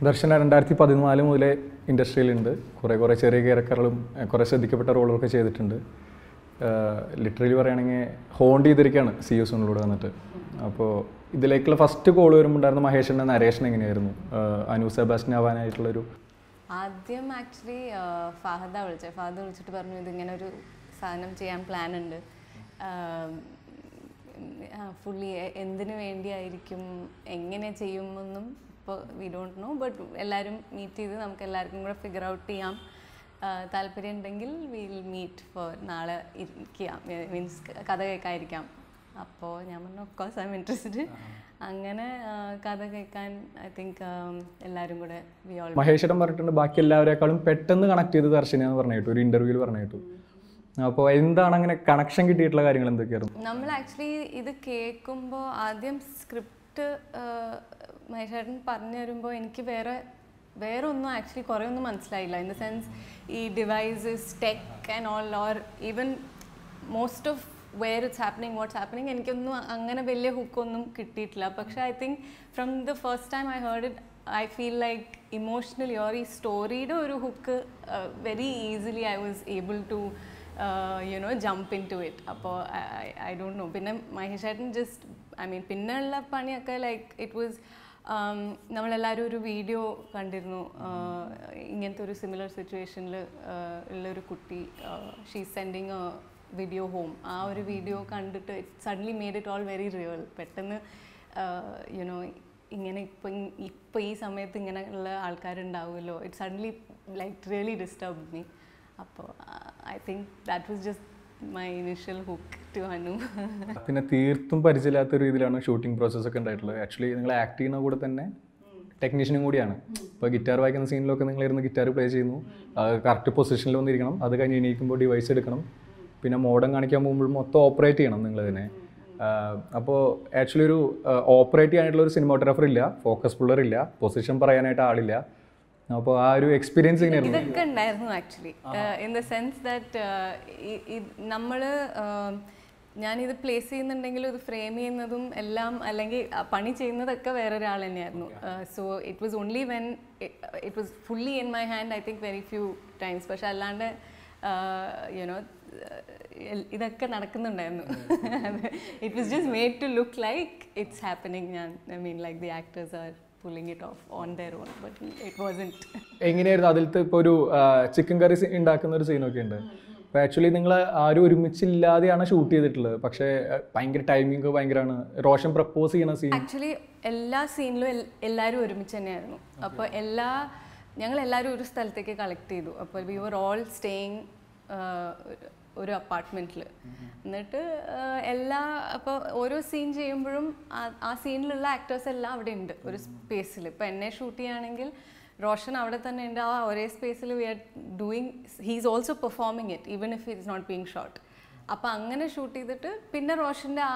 ദർശന 2014 മുതലേ ഇൻഡസ്ട്രിയിലുണ്ട്. കുറേ ചെറിയ ക്യാരക്ടറുകളും കുറേ ശ്രദ്ധിക്കപ്പെട്ട റോളുകളൊക്കെ ചെയ്തിട്ടുണ്ട്. ലിറ്ററലി പറയുകയാണെങ്കിൽ ഹോണ്ട് ചെയ്തിരിക്കുകയാണ് CUസിനോട് വന്നിട്ട്. അപ്പോൾ ഇതിലേക്കുള്ള ഫസ്റ്റ് കോൾ വരുമ്പോണ്ടായിരുന്ന മഹേഷിൻ്റെ നരേഷൻ എങ്ങനെയായിരുന്നു അനു സെബാസ്റ്റ്യൻ ആവാനായിട്ടുള്ളൊരു? ആദ്യം ആക്ച്വലി ഫഹദ വിളിച്ചിട്ട് പറഞ്ഞു ഇതിങ്ങനെ ഒരു സാധനം ചെയ്യാൻ പ്ലാൻ ഉണ്ട്, ഫുള്ളി എന്തിനു വേണ്ടിയായിരിക്കും, എങ്ങനെ ചെയ്യുമെന്നും ഇപ്പോൾ വി ഡോണ്ട് നോ, ബട്ട് എല്ലാവരും മീറ്റ് ചെയ്ത് നമുക്ക് എല്ലാവർക്കും കൂടെ ഫിഗർ ഔട്ട് ചെയ്യാം, താല്പര്യം ഉണ്ടെങ്കിൽ വിൽ മീറ്റ് ഫോർ നാളെ ഇരിക്കാം, മീൻസ് കഥ കേൾക്കാതിരിക്കാം. അപ്പോൾ ഞാൻ പറഞ്ഞു of course I M interested. അങ്ങനെ കഥ കേൾക്കാൻ ഐ തിങ്ക് എല്ലാവരും കൂടെ മഹേശ്വരൻ പറഞ്ഞിട്ടുണ്ട് ബാക്കി എല്ലാവരെക്കാളും പെട്ടെന്ന് കണക്ട് ചെയ്ത് ദർശനാന്ന് പറഞ്ഞിട്ടു, ഒരു ഇന്റർവ്യൂവിൽ പറഞ്ഞിട്ടു. അപ്പോൾ എന്താണ് അങ്ങനെ കണക്ഷൻ കിട്ടിയിട്ടുള്ള കാര്യങ്ങൾ എന്തൊക്കെയായിരുന്നു? നമ്മൾ ആക്ച്വലി ഇത് കേൾക്കുമ്പോൾ ആദ്യം സ്ക്രിപ്റ്റ് മഹേശ്വരൻ പറഞ്ഞു തരുമ്പോൾ എനിക്ക് വേറെ ഒന്നും ആക്ച്വലി കുറേ ഒന്നും മനസ്സിലായില്ല. ഇൻ ദ സെൻസ് ഈ devices tech and all or even most of where it's happening, what's happening, എനിക്കൊന്നും അങ്ങനെ വലിയ ഹുക്കൊന്നും കിട്ടിയിട്ടില്ല. പക്ഷേ I think from the first time I heard it I feel like emotionally or ഈ സ്റ്റോറിയുടെ ഒരു hook very easily I was able to jump in to it. അപ്പോൾ ഐ ഡോണ്ട് നോ. പിന്നെ മഹേഷേട്ടൻ ജസ്റ്റ് ഐ മീൻ പിന്നെയുള്ള പണിയൊക്കെ like it was നമ്മളെല്ലാവരും ഒരു വീഡിയോ കണ്ടിരുന്നു, ഇങ്ങനത്തെ ഒരു സിമിലർ സിറ്റുവേഷനിൽ ഉള്ളൊരു കുട്ടി, she sending a video home. ആ ഒരു വീഡിയോ കണ്ടിട്ട് it suddenly made it all very real. പെട്ടെന്ന് ഇങ്ങനെ ഇപ്പോൾ ഈ സമയത്ത് ഇങ്ങനെയുള്ള ആൾക്കാരുണ്ടാവുമല്ലോ, it suddenly like really disturb me. അപ്പോൾ I think that was just my initial hook to Anu. പിന്നെ തീർത്തും പരിചയമില്ലാത്ത രീതിയിലാണ് ഷൂട്ടിംഗ് പ്രോസസ്സൊക്കെ ഉണ്ടായിട്ടുള്ളത്. ആക്ച്വലി നിങ്ങൾ ആക്ട് ചെയ്യുന്ന കൂടെ തന്നെ ടെക്നീഷ്യനും കൂടിയാണ്. ഇപ്പോൾ ഗിറ്റാർ വായിക്കുന്ന സീനിലൊക്കെ നിങ്ങളിരുന്ന് ഗിറ്റാർ പ്ലേ ചെയ്യുന്നു, കറക്റ്റ് പൊസിഷനിൽ വന്നിരിക്കണം, അത് കഴിഞ്ഞ് എണീക്കുമ്പോൾ ഡിവൈസ് എടുക്കണം, പിന്നെ മോഡം കാണിക്കാൻ പോകുമ്പോൾ മൊത്തം ഓപ്പറേറ്റ് ചെയ്യണം നിങ്ങൾ തന്നെ. അപ്പോൾ ആക്ച്വലി ഒരു ഓപ്പറേറ്റ് ചെയ്യാനായിട്ടുള്ള ഒരു സിനിമാറ്റോഗ്രാഫർ ഇല്ല, ഫോക്കസ് പുള്ളർ ഇല്ല, പൊസിഷൻ പറയാനായിട്ട് ആളില്ല. അപ്പോൾ ആ ഒരു എക്സ്പീരിയൻസ് എങ്ങനെയായിരുന്നു? ഇതൊക്കെ ഉണ്ടായിരുന്നു actually in the sense that നമ്മൾ ഞാനിത് പ്ലേസ് ചെയ്യുന്നുണ്ടെങ്കിലും ഇത് ഫ്രെയിം ചെയ്യുന്നതും എല്ലാം അല്ലെങ്കിൽ പണി ചെയ്യുന്നതൊക്കെ വേറൊരാൾ തന്നെയായിരുന്നു. So it was only when it was fully in my hand I think very few times. പക്ഷെ അല്ലാണ്ട് ഇതൊക്കെ നടക്കുന്നുണ്ടായിരുന്നു. It was just made to look like it's happening. I mean like the actors are pulling it off on their own, but it wasn't. എങ്ങനെയായിരുന്നു അതിലത്തെ ഇപ്പോൾ ഒരു chicken കറി ഉണ്ടാക്കുന്ന ഒരു സീനൊക്കെ ഉണ്ട്. അപ്പോൾ ആക്ച്വലി നിങ്ങൾ ആരും ഒരുമിച്ചില്ലാതെയാണ് ഷൂട്ട് ചെയ്തിട്ടുള്ളത്, പക്ഷേ ഭയങ്കര ടൈമിംഗ് ഭയങ്കരമാണ്. റോഷൻ പ്രപ്പോസ് ചെയ്യുന്ന സീൻ ആക്ച്വലി എല്ലാ സീനിലും എല്ലാവരും ഒരുമിച്ച് തന്നെയായിരുന്നു. അപ്പോൾ ഞങ്ങൾ എല്ലാവരും ഒരു സ്ഥലത്തേക്ക് കളക്ട് ചെയ്തു. അപ്പോൾ വി വർ ഓൾ സ്റ്റേയിങ് ഒരു അപ്പാർട്ട്മെൻറ്റിൽ. എന്നിട്ട് അപ്പോൾ ഓരോ സീൻ ചെയ്യുമ്പോഴും ആ സീനിലുള്ള ആക്ടേഴ്സ് എല്ലാം അവിടെ ഉണ്ട് ഒരു സ്പേസിൽ. ഇപ്പോൾ എന്നെ ഷൂട്ട് ചെയ്യുകയാണെങ്കിൽ റോഷൻ അവിടെ തന്നെ ഉണ്ട്, ആ ഒരേ സ്പേസിൽ we are doing, he's also performing it even if it is not being shot. അപ്പോൾ അങ്ങനെ ഷൂട്ട് ചെയ്തിട്ട് പിന്നെ റോഷൻ്റെ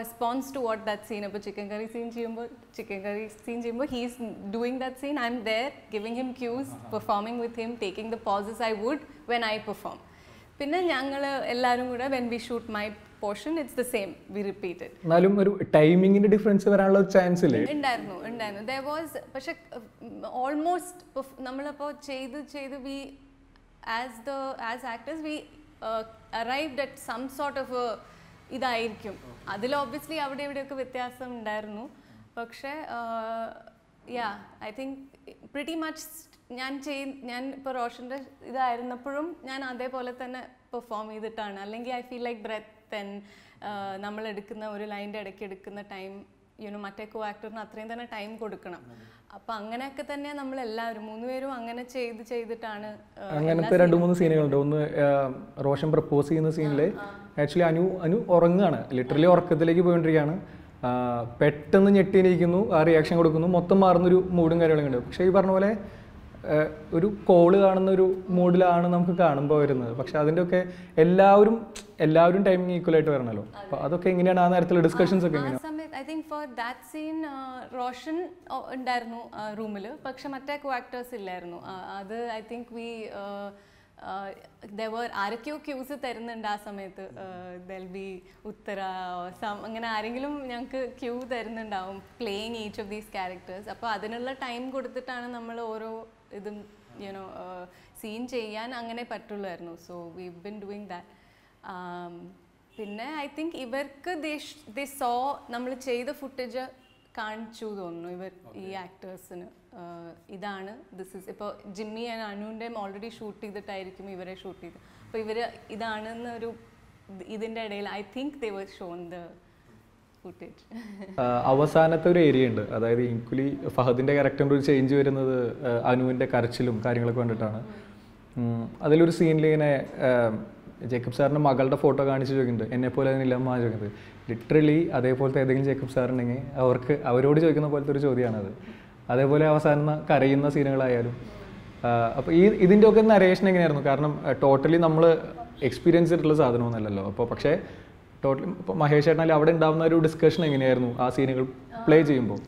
response to what that scene. അപ്പോൾ ചിക്കൻ കറി സീൻ ചെയ്യുമ്പോൾ he is doing that scene, I am there giving him cues, performing with him, taking the pauses I would when I perform. പിന്നെ ഞങ്ങൾ എല്ലാവരും കൂടെ when we shoot my portion it's the same, we repeat it. എന്നാലും ഒരു ടൈമിങ്ങിന്റെ difference വരാനുള്ള chance ഇല്ലേ? ഉണ്ടായിരുന്നു. There was, പക്ഷെ ഓൾമോസ്റ്റ് നമ്മളപ്പോൾ ചെയ്ത് we as actors we arrived at some sort of ഇതായിരിക്കും. അതിൽ ഒബ്വിയസ്ലി അവിടെ ഇവിടെയൊക്കെ വ്യത്യാസം ഉണ്ടായിരുന്നു. പക്ഷേ ഐ തിങ്ക് പ്രിറ്റി മച്ച് ഞാൻ ഇപ്പോൾ റോഷൻ്റെ ഇതായിരുന്നപ്പോഴും ഞാൻ അതേപോലെ തന്നെ പെർഫോം ചെയ്തിട്ടാണ്. അല്ലെങ്കിൽ I feel like breath and നമ്മൾ എടുക്കുന്ന ഒരു ലൈൻ്റെ ഇടയ്ക്ക് എടുക്കുന്ന ടൈം മറ്റേ കോ ആക്ടറിന് അത്രയും തന്നെ ടൈം കൊടുക്കണം. അപ്പം അങ്ങനെയൊക്കെ തന്നെ നമ്മളെല്ലാവരും 3 പേരും അങ്ങനെ ചെയ്തിട്ടാണ്. അങ്ങനത്തെ 2-3 സീനുകളുണ്ട്. ഒന്ന് റോഷൻ പ്രപ്പോസ് ചെയ്യുന്ന സീനിൽ ആക്ച്വലി അനു ഉറങ്ങുകയാണ്, ലിറ്ററലി ഉറക്കത്തിലേക്ക് പോയിക്കൊണ്ടിരിക്കുകയാണ്. പെട്ടെന്ന് ഞെട്ടിയിരിക്കുന്നു, ആ റിയാക്ഷൻ കൊടുക്കുന്നു, മൊത്തം മാറുന്നൊരു മൂഡും കാര്യങ്ങളൊക്കെ ഉണ്ട്. പക്ഷേ ഈ പറഞ്ഞ പോലെ ഒരു കോള് കാണുന്ന ഒരു മൂഡിലാണ് നമുക്ക് കാണുമ്പോൾ വരുന്നത്. പക്ഷെ അതിൻ്റെ ഒക്കെ എല്ലാവരും ടൈമിങ് ഈക്വൽ ആയിട്ട് വരണമല്ലോ. അപ്പോൾ അതൊക്കെ എങ്ങനെയാണ് ആ നേരത്തിലുള്ള ഡിസ്കഷൻസ് ഒക്കെ എങ്ങനെയാണ്? I think for that scene Roshan ഉണ്ടായിരുന്നു റൂമിൽ, പക്ഷെ മറ്റേ കോ ആക്ടേഴ്സ് ഇല്ലായിരുന്നു. അത് ഐ തിങ്ക് ആരൊക്കെയോ ക്യൂസ് തരുന്നുണ്ട് ആ സമയത്ത്. ദെൽ ബി ഉത്തര അങ്ങനെ ആരെങ്കിലും ഞങ്ങൾക്ക് ക്യൂ തരുന്നുണ്ടാവും playing each of these characters. അപ്പോൾ അതിനുള്ള ടൈം കൊടുത്തിട്ടാണ് നമ്മൾ ഓരോ ഇതും യുനോ സീൻ ചെയ്യാൻ അങ്ങനെ പറ്റുള്ളായിരുന്നു. So we been doing that. പിന്നെ ഐ തിങ്ക് ഇവർക്ക് ദേ സോ നമ്മൾ ചെയ്ത ഫുട്ടേജ് കാണിച്ചു തോന്നുന്നു ഇവർ ഈ ആക്ടേഴ്സിന്. ഇതാണ് ദിസ് ഇസ്. ഇപ്പോൾ ജിമ്മി ആൻഡ് അനുവിൻ്റെയും ഓൾറെഡി ഷൂട്ട് ചെയ്തിട്ടായിരിക്കും ഇവരെ ഷൂട്ട് ചെയ്ത്. അപ്പോൾ ഇവർ ഇതാണെന്നൊരു ഇതിൻ്റെ ഇടയിൽ I think they were shown the footage. അവസാനത്തെ ഒരു ഏരിയ ഉണ്ട്, അതായത് ഈക്വലി ഫഹദിൻ്റെ ക്യാരക്ടറിൻ്റെ ഒരു ചേഞ്ച് വരുന്നത് അനുവിൻ്റെ കരച്ചിലും കാര്യങ്ങളൊക്കെ കണ്ടിട്ടാണ്. അതിലൊരു സീനിൽ ഇങ്ങനെ ജേക്കബ് സാറിൻ്റെ മകളുടെ ഫോട്ടോ കാണിച്ച് ചോദിക്കുന്നുണ്ട്, എന്നെപ്പോലെ അതിനില്ല അമ്മ ചോദിക്കുന്നത്. ലിറ്ററലി അതേപോലത്തെ ഏതെങ്കിലും ജേക്കബ് സാറുണ്ടെങ്കിൽ അവരോട് ചോദിക്കുന്ന പോലത്തെ ഒരു ചോദ്യമാണത്. അതേപോലെ അവസാനം കരയുന്ന സീനുകളായാലും. അപ്പോൾ ഇതിൻ്റെ ഒക്കെ നരേഷൻ എങ്ങനെയായിരുന്നു? കാരണം ടോട്ടലി നമ്മൾ എക്സ്പീരിയൻസ് ചെയ്തിട്ടുള്ള സാധനമൊന്നുമല്ലല്ലോ. അപ്പോൾ പക്ഷേ ടോട്ടലി ഇപ്പോൾ മഹേഷ് ചേട്ടനാൽ അവിടെ ഉണ്ടാകുന്ന ഒരു ഡിസ്കഷൻ എങ്ങനെയായിരുന്നു ആ സീനുകൾ പ്ലേ ചെയ്യുമ്പോൾ?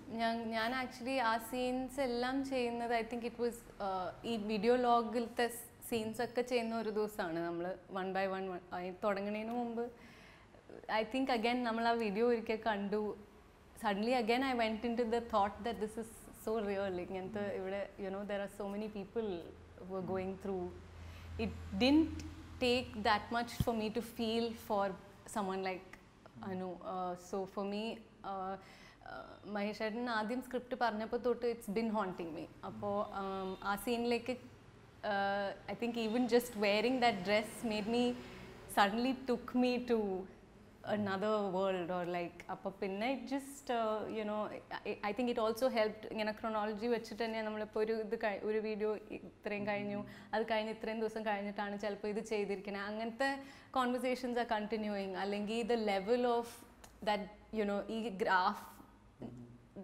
ഞാൻ ആക്ച്വലി ആ സീൻസ് എല്ലാം ചെയ്യുന്നത് ഐ തിങ്ക് ഇറ്റ് വാസ് ഈ വീഡിയോ ലോഗിലത്തെ സീൻസ് ഒക്കെ ചെയ്യുന്ന ഒരു ദിവസമാണ് നമ്മൾ 1 by 1 തുടങ്ങുന്നതിന് മുമ്പ്. ഐ തിങ്ക് അഗൈൻ നമ്മൾ ആ വീഡിയോ ഒരിക്കൽ കണ്ടു. Suddenly again I went in to the thought that this is so real. ഇങ്ങനത്തെ ഇവിടെ you know there are so many people who are going through. It didn't take that much for me to feel for someone like Anu. So for me, Mahesh ചേട്ടൻ ആദ്യം script പറഞ്ഞപ്പോൾ തൊട്ട് it's been haunting me. അപ്പോൾ ആ സീനിലേക്ക് I think even just wearing that dress made me suddenly took me to another world or like appo pinne it just you know I think it also helped ingana chronology വെച്ചിട്ട് തന്നെ നമ്മളിപ്പോൾ ഒരു video ഇത്രയും കഴിഞ്ഞു, അത് കഴിഞ്ഞ് ഇത്രയും ദിവസം കഴിഞ്ഞിട്ടാണ് ചിലപ്പോൾ ഇത് ചെയ്തിരിക്കുന്നത്. അങ്ങനത്തെ കോൺവെർസേഷൻസ് ആർ കണ്ടിന്യൂയിങ്. അല്ലെങ്കിൽ the level of that you know ഈ graph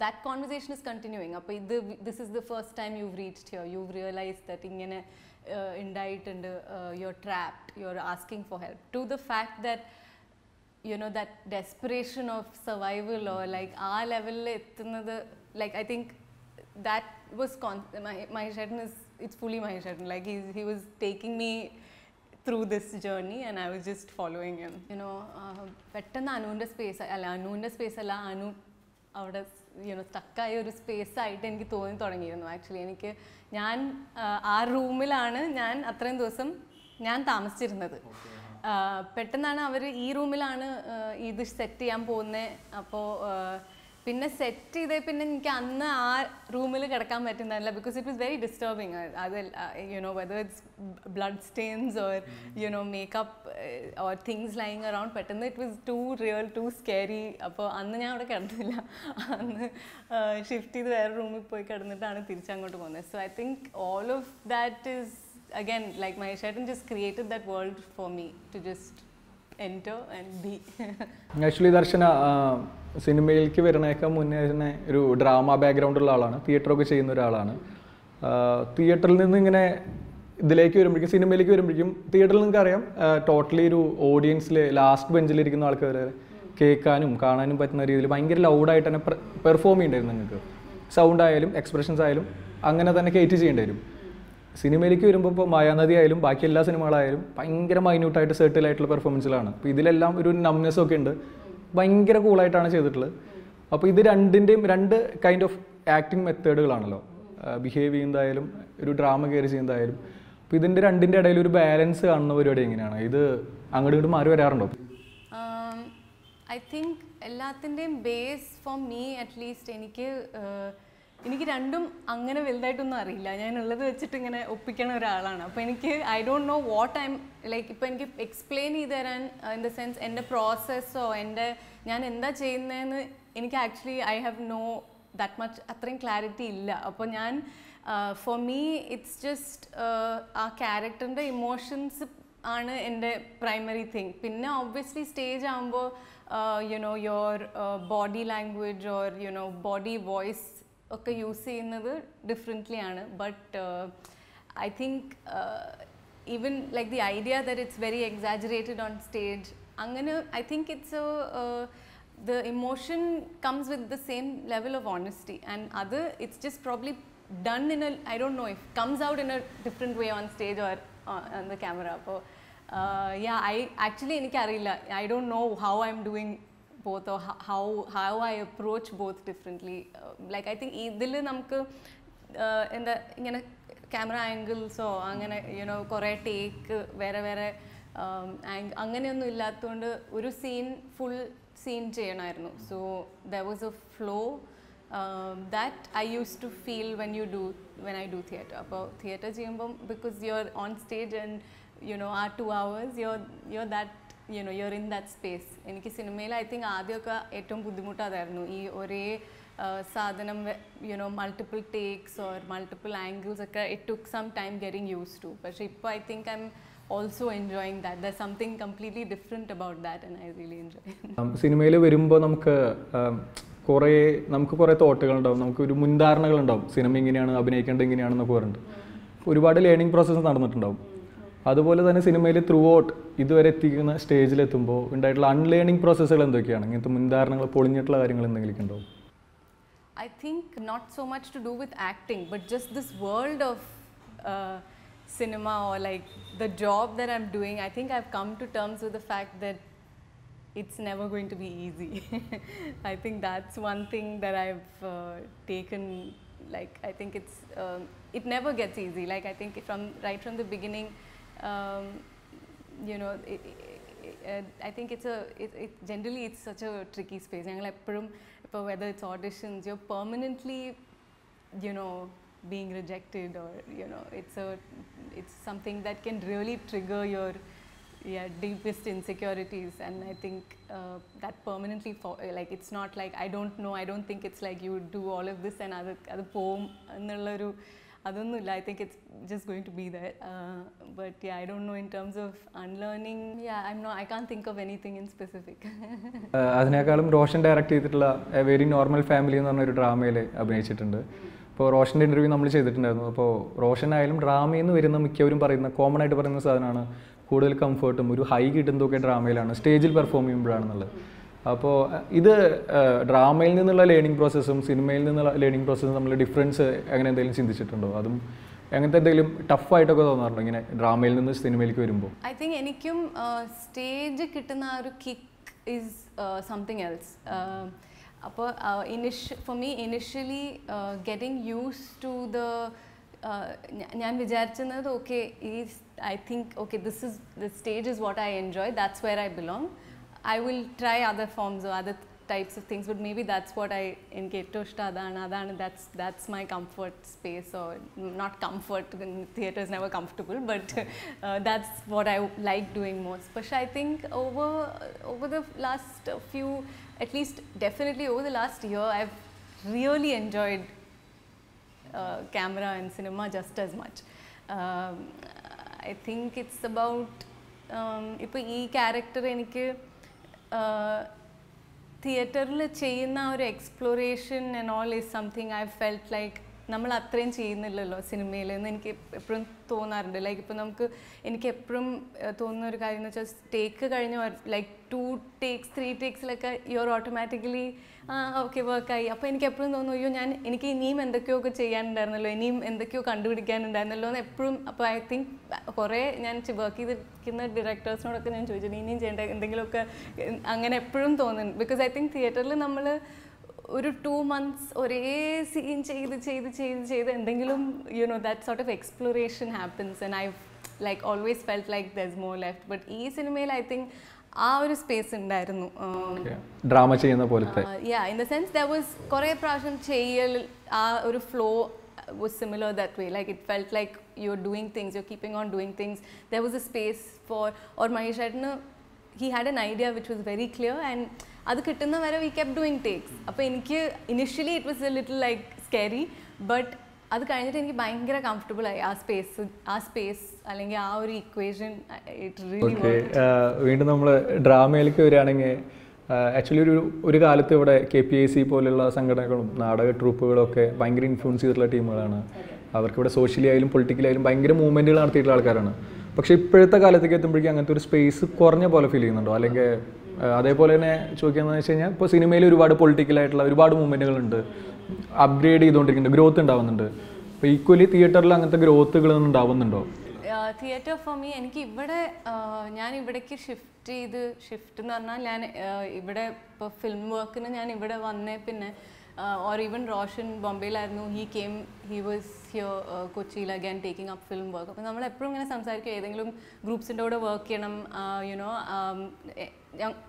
that conversation is continuing. Appo this is the first time you've reached here, you've realized that ingane indite you're trapped, you're asking for help, to the fact that you know that desperation of survival or like our level ettunnathu, like I think that was Mahesh Chetan is, it's fully Mahesh Chetan. Like he was taking me through this journey and I was just following him, you know. Pettanna Anuinte space alla Anu അവിടെ you know സ്റ്റക്കായ ഒരു space ആയിട്ട് എനിക്ക് തോന്നി തുടങ്ങിയിരുന്നു. Actually ഞാൻ ആ റൂമിലാണ് ഞാൻ അത്രയും ദിവസം ഞാൻ താമസിച്ചിരുന്നത്. പെട്ടെന്നാണ് അവർ ഈ റൂമിലാണ് ഇത് സെറ്റ് ചെയ്യാൻ പോകുന്നത്. അപ്പോൾ പിന്നെ സെറ്റ് ചെയ്തേ പിന്നെ എനിക്ക് അന്ന് ആ റൂമിൽ കിടക്കാൻ പറ്റുന്നില്ല, because it was very disturbing. അത് you know whether it's blood stains or you know makeup or things lying around. പെട്ടെന്ന് it was too real, too scary. അപ്പോൾ അന്ന് ഞാൻ അവിടെ കിടന്നില്ല. അന്ന് ഷിഫ്റ്റ് ചെയ്ത് വേറെ റൂമിൽ പോയി കിടന്നിട്ടാണ് തിരിച്ചങ്ങോട്ട് പോകുന്നത്. So I think all of that is again like Mahesh Chetan just created that world for me to just enter and be. Actually Darshana സിനിമയിലേക്ക് വരുന്നേക്കാൾ മുന്നേ തന്നെ ഒരു ഡ്രാമ ബാക്ക്ഗ്രൗണ്ട് ഉള്ള ആളാണ്, തിയേറ്ററൊക്കെ ചെയ്യുന്ന ഒരാളാണ്. തിയേറ്ററിൽ നിന്ന് ഇങ്ങനെ ഇതിലേക്ക് വരുമ്പോഴേക്കും, സിനിമയിലേക്ക് വരുമ്പോഴേക്കും തിയേറ്ററിൽ നിങ്ങൾക്ക് അറിയാം ടോട്ടലി ഒരു ഓഡിയൻസിൽ ലാസ്റ്റ് ബെഞ്ചിലിരിക്കുന്ന ആൾക്കാർ കേൾക്കാനും കാണാനും പറ്റുന്ന രീതിയിൽ ഭയങ്കര ലൗഡായിട്ട് തന്നെ പെർഫോം ചെയ്യേണ്ടിയിരുന്നു. നിങ്ങൾക്ക് സൗണ്ട് ആയാലും എക്സ്പ്രഷൻസ് ആയാലും അങ്ങനെ തന്നെ കയറ്റി ചെയ്യേണ്ടി വരും. സിനിമയിലേക്ക് വരുമ്പോൾ ഇപ്പോൾ മായാനദി ആയാലും ബാക്കി എല്ലാ സിനിമകളായാലും ഭയങ്കര മൈന്യൂട്ടായിട്ട് സെർട്ടിലായിട്ടുള്ള പെർഫോമൻസിലാണ്. അപ്പോൾ ഇതിലെല്ലാം ഒരു നംനെസ് ഒക്കെ ഉണ്ട്, ഭയങ്കര കൂളായിട്ടാണ് ചെയ്തിട്ടുള്ളത്. അപ്പോൾ ഇത് രണ്ടിൻ്റെയും രണ്ട് കൈൻഡ് ഓഫ് ആക്ടിങ് മെത്തേഡുകളാണല്ലോ, ബിഹേവ് ചെയ്യുന്നതായാലും ഒരു ഡ്രാമ കയറി ചെയ്യുന്നതായാലും. അപ്പോൾ ഇതിൻ്റെ രണ്ടിൻ്റെ ഇടയിൽ ഒരു ബാലൻസ് കാണുന്ന പരിപാടി എങ്ങനെയാണ്? ഇത് അങ്ങോട്ട് ഇങ്ങോട്ട് മാറി വരാറുണ്ടോ? ഐ തിങ്ക് എല്ലാത്തിൻ്റെയും ബേസ് ഫോർ മീ അറ്റ്ലീസ്റ്റ് എനിക്ക് രണ്ടും അങ്ങനെ വലുതായിട്ടൊന്നും അറിയില്ല. ഞാനുള്ളത് വെച്ചിട്ട് ഇങ്ങനെ ഒപ്പിക്കണ ഒരാളാണ്. അപ്പോൾ I don't no what I M like. ഇപ്പോൾ എനിക്ക് എക്സ്പ്ലെയിൻ ചെയ്ത് തരാൻ ഇൻ ദ സെൻസ് എൻ്റെ പ്രോസസ്സോ ഞാൻ എന്താ ചെയ്യുന്നതെന്ന് എനിക്ക് actually I have know that much, അത്രയും ക്ലാരിറ്റി ഇല്ല. അപ്പോൾ ഫോർ മീ ഇറ്റ്സ് ജസ്റ്റ് ആ ക്യാരക്ടറിൻ്റെ ഇമോഷൻസ് ആണ് എൻ്റെ പ്രൈമറി തിങ്. പിന്നെ ഒബ്വിയസ്ലി സ്റ്റേജ് ആകുമ്പോൾ you know your body language or you know body voice ഒക്കെ യൂസ് ചെയ്യുന്നത് ഡിഫറെൻ്റ്ലി ആണ്. But I think even like the idea that it's very exaggerated on stage, അങ്ങനെ I think it's the emotion comes with the same level of honesty. And it's just probably done in I don't know if comes out in a different way on stage or on the camera. അപ്പോൾ yeah, എനിക്കറിയില്ല. I don't know how I'm doing both or how I approach both differently. Like I think ഇതിൽ നമുക്ക് എന്താ ഇങ്ങനെ camera ആംഗിൾസോ അങ്ങനെ കുറേ take വേറെ അങ്ങനെയൊന്നും ഇല്ലാത്തതുകൊണ്ട് ഒരു ഫുൾ സീൻ ചെയ്യണമായിരുന്നു. So there was A flow that I used to feel when I do theatre. അപ്പോൾ തിയേറ്റർ ചെയ്യുമ്പം because you're on stage and our 2 hours you're that you're in that space. എനിക്ക് സിനിമയിൽ I think ആദ്യമൊക്കെ ഏറ്റവും ബുദ്ധിമുട്ട് അതായിരുന്നു, ഈ ഒരേ സാധനം multiple takes or multiple angles ഒക്കെ it took some time getting used to. പക്ഷേ ഇപ്പോൾ I think I'm also enjoying that. There's something completely different about that and I really enjoy it. സിനിമയിൽ വരുമ്പോൾ നമുക്ക് കുറേ തോട്ടുകളുണ്ടാവും, നമുക്ക് ഒരു മുൻധാരണകളുണ്ടാവും, സിനിമ ഇങ്ങനെയാണ്, അഭിനയിക്കേണ്ടത് ഇങ്ങനെയാണെന്നൊക്കെ പറഞ്ഞിട്ട് ഒരുപാട് ലേണിംഗ് പ്രോസസ്സ് നടന്നിട്ടുണ്ടാവും. അതുപോലെ തന്നെ സിനിമയിൽ ത്രൂ ഔട്ട് ഇതുവരെ എത്തിക്കുന്ന സ്റ്റേജിലെത്തുമ്പോൾ ഉണ്ടായിട്ടുള്ള അൺലേണിംഗ് പ്രോസസ്സുകൾ എന്തൊക്കെയാണ്? ഇങ്ങനത്തെ മുൻധാരണകൾ പൊളിഞ്ഞിട്ടുള്ള കാര്യങ്ങൾ എന്തെങ്കിലും ഉണ്ടാവും? I think not so much to do with acting, but just this world of cinema or like the job that I'm doing. I think I've come to terms with the fact that it's never going to be easy. I think that's one thing that I've taken, like I think it never gets easy. Like I think right from the beginning, I think generally it's such a tricky space. Whether it's auditions, you're permanently being rejected, or it's something that can really trigger your deepest insecurities. And I think that permanently like it's not like I don't think it's like you do all of this and other poem ennullaru adonnilla. I think it's just going to be there, but yeah, I don't know in terms of unlearning. I can't think of anything in specific. അതിനേക്കാളും Roshan direct ചെയ്തിട്ടുള്ള A very normal family എന്ന് പറഞ്ഞൊരു ഡ്രാമയിൽ അഭിനയിച്ചിട്ടുണ്ട്. അപ്പോൾ റോഷൻ്റെ interview നമ്മൾ ചെയ്തിട്ടുണ്ടായിരുന്നു. അപ്പോൾ റോഷനായാലും ഡ്രാമയിൽ നിന്ന് വരുന്ന മിക്കവരും കോമൺ ആയിട്ട് പറയുന്ന സാധനമാണ് കൂടുതൽ കംഫർട്ടും ഒരു ഹൈ കിട്ടുന്നതൊക്കെ ഡ്രാമയിലാണ്, സ്റ്റേജിൽ പെർഫോം ചെയ്യുമ്പോഴാണെന്നുള്ളത്. അപ്പോൾ ഇത് ഡ്രാമയിൽ നിന്നുള്ള ലേണിംഗ് പ്രോസസ്സും സിനിമയിൽ നിന്നുള്ള ലേണിംഗ് പ്രോസസ്സും നമ്മൾ ഡിഫറൻസ് അങ്ങനെ എന്തെങ്കിലും ചിന്തിച്ചിട്ടുണ്ടോ? അതും അങ്ങനത്തെ എന്തെങ്കിലും ടഫായിട്ടൊക്കെ തോന്നാറുണ്ടോ ഇങ്ങനെ ഡ്രാമയിൽ നിന്ന് സിനിമയിലേക്ക് വരുമ്പോൾ? ഐ തിങ്ക് എനിക്കും സ്റ്റേജ് കിട്ടുന്ന ആ ഒരു കിക്ക് ഈസ് സംതിങ് എൽസ്. അപ്പോൾ for me initially getting use to the ഞാൻ വിചാരിച്ചത് okay I think okay, this is the stage is what I enjoy, that's where I belong. I will try other forms or other types of things, but maybe that's what I that's my comfort space, or not comfort, theatre is never comfortable, but that's what I like doing most. But I think over the last few, at least definitely over the last year, I've really enjoyed camera and cinema just as much. I think it's about ഇപ്പോൾ ഈ character എനിക്ക് തിയേറ്ററിൽ ചെയ്യുന്ന ഒരു exploration and all is something I felt like നമ്മൾ അത്രയും ചെയ്യുന്നില്ലല്ലോ സിനിമയിൽ എന്ന് എനിക്ക് എപ്പോഴും തോന്നാറുണ്ട്. ലൈക്ക് ഇപ്പോൾ എനിക്ക് എപ്പോഴും തോന്നുന്ന ഒരു കാര്യം എന്ന് വെച്ചാൽ ടേക്ക് കഴിഞ്ഞ ലൈക്ക് 2 takes 3 takesലൊക്കെ യുവർ ഓട്ടോമാറ്റിക്കലി ഓക്കെ വർക്കായി. അപ്പോൾ എനിക്ക് എപ്പോഴും തോന്നുന്നു അയ്യോ എനിക്ക് ഇനിയും എന്തൊക്കെയൊക്കെ ചെയ്യാനുണ്ടായിരുന്നല്ലോ, ഇനിയും എന്തൊക്കെയോ കണ്ടുപിടിക്കാനുണ്ടായിരുന്നല്ലോ എന്ന് എപ്പോഴും. അപ്പോൾ ഐ തിങ്ക് കുറേ ഞാൻ വർക്ക് ചെയ്തിരിക്കുന്ന ഡയറക്ടേഴ്സിനോടൊക്കെ ഞാൻ ചോദിച്ചിട്ടുണ്ട് ഇനിയും ചെയ്യേണ്ട എന്തെങ്കിലുമൊക്കെ അങ്ങനെ എപ്പോഴും തോന്നുന്നു. ബിക്കോസ് ഐ തിങ്ക് തിയേറ്ററിൽ നമ്മൾ ഒരു 2 months ഒരേ സീൻ ചെയ്ത് എന്തെങ്കിലും that sort of exploration happens, and I've like always felt like there's more left. But ഈ സിനിമയിൽ I think ആ ഒരു സ്പേസ് ഉണ്ടായിരുന്നു, ഡ്രാമ ചെയ്യുന്ന പോലത്തെ. in the sense there was കുറേ പ്രാവശ്യം ചെയ്യൽ ആ ഒരു flow was similar that way. Like it felt like you're doing things, you're keeping on doing things. There was a space for, or Mahesh he had an idea which was very clear, and അത് കിട്ടുന്ന വരെ we kept doing takes. അപ്പോൾ എനിക്ക് initially it was a little like scary, but അത് കഴിഞ്ഞിട്ട് എനിക്ക് ഭയങ്കര comfortable ആയി ആ സ്പേസ് അല്ലെങ്കിൽ ആ ഒരു ഇക്വേഷൻ. വീണ്ടും നമ്മൾ ഡ്രാമയിലേക്ക് വരികയാണെങ്കിൽ ആക്ച്വലി ഒരു കാലത്ത് ഇവിടെ KPIC പോലുള്ള സംഘടനകളും നാടക ട്രൂപ്പുകളും ഒക്കെ ഭയങ്കര ഇൻഫ്ലുവൻസ് ചെയ്തിട്ടുള്ള ടീമുകളാണ്. അവർക്കിവിടെ സോഷ്യലി ആയാലും പൊളിറ്റിക്കലി ആയാലും ഭയങ്കര മൂവ്മെൻറ്റുകൾ നടത്തിയിട്ടുള്ള ആൾക്കാരാണ്. പക്ഷേ ഇപ്പോഴത്തെ കാലത്തേക്ക് എത്തുമ്പോഴേക്കും അങ്ങനത്തെ ഒരു സ്പേസ് കുറഞ്ഞ പോലെ ഫീൽ ചെയ്യുന്നുണ്ടോ? അല്ലെങ്കിൽ അതേപോലെ തന്നെ ചോദിക്കുകയെന്ന് വെച്ച് കഴിഞ്ഞാൽ ഇപ്പോൾ സിനിമയിൽ ഒരുപാട് പൊളിറ്റിക്കലായിട്ടുള്ള ഒരുപാട് മൂവ്മെൻറ്റുകളുണ്ട്, അപ്ഗ്രേഡ് ചെയ്തുകൊണ്ടിരിക്കുന്നുണ്ട്, ഗ്രോത്ത് ഉണ്ടാവുന്നുണ്ട്. അപ്പോൾ ഈക്വലി തിയേറ്ററിൽ അങ്ങനത്തെ ഗ്രോത്തുകളൊന്നും ഉണ്ടാവുന്നുണ്ടോ? തിയേറ്റർ ഫോർ മീ എനിക്ക് ഇവിടെ ഞാൻ ഇവിടേക്ക് ഷിഫ്റ്റ് എന്ന് പറഞ്ഞാൽ ഞാൻ ഇവിടെ ഇപ്പോൾ ഫിലിം വർക്കിന് ഞാൻ ഇവിടെ വന്നേ പിന്നെ or even Roshan ബോംബെയിലായിരുന്നു he was here കൊച്ചിയിൽ again taking up film work. അപ്പോൾ നമ്മൾ എപ്പോഴും ഇങ്ങനെ സംസാരിക്കും ഏതെങ്കിലും ഗ്രൂപ്പ്സിൻ്റെ കൂടെ വർക്ക് ചെയ്യണം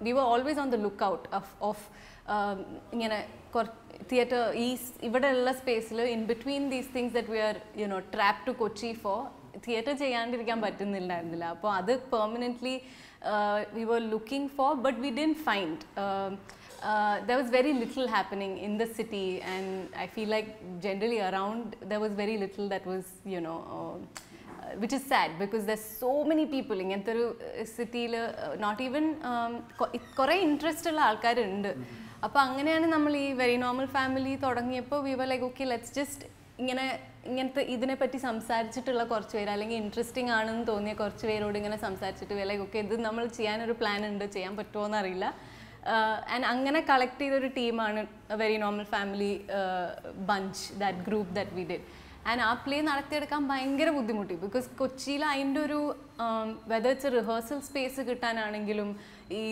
we were always on the lookout of ഇങ്ങനെ തിയേറ്റർ ഇവിടെയുള്ള സ്പേസിൽ in between these things that we are trapped to Kochi for theatre ചെയ്യാണ്ടിരിക്കാൻ പറ്റുന്നില്ലായിരുന്നില്ല. അപ്പോൾ അത് permanently we were looking for but we didn't find. There was very little happening in the city and I feel like generally around there was very little that was which is sad because there's so many people ഇങ്ങനത്തെ ഒരു സിറ്റിയിൽ not even കുറേ interest ഉള്ള ആൾക്കാരുണ്ട്. അപ്പോൾ അങ്ങനെയാണ് നമ്മൾ ഈ വെരി നോർമൽ ഫാമിലി തുടങ്ങിയപ്പോൾ we were like okay let's just ഇങ്ങനത്തെ ഇതിനെപ്പറ്റി സംസാരിച്ചിട്ടുള്ള കുറച്ച് പേര് അല്ലെങ്കിൽ ഇൻട്രസ്റ്റിംഗ് ആണെന്ന് തോന്നിയ കുറച്ച് പേരോട് ഇങ്ങനെ സംസാരിച്ചിട്ട് ലൈക്ക് ഓക്കെ ഇത് നമ്മൾ ചെയ്യാനൊരു പ്ലാൻ ഉണ്ട്, ചെയ്യാൻ പറ്റുമോ എന്നറിയില്ല. ആൻഡ് അങ്ങനെ കളക്ട് ചെയ്തൊരു ടീമാണ് very normal family bunch, that group that we did. And ആ പ്ലേ നടത്തിയെടുക്കാൻ ഭയങ്കര ബുദ്ധിമുട്ടി ബിക്കോസ് കൊച്ചിയിൽ അതിൻ്റെ ഒരു വെദർ ഇറ്റ്സ് റിഹേഴ്സൽ സ്പേസ് കിട്ടാനാണെങ്കിലും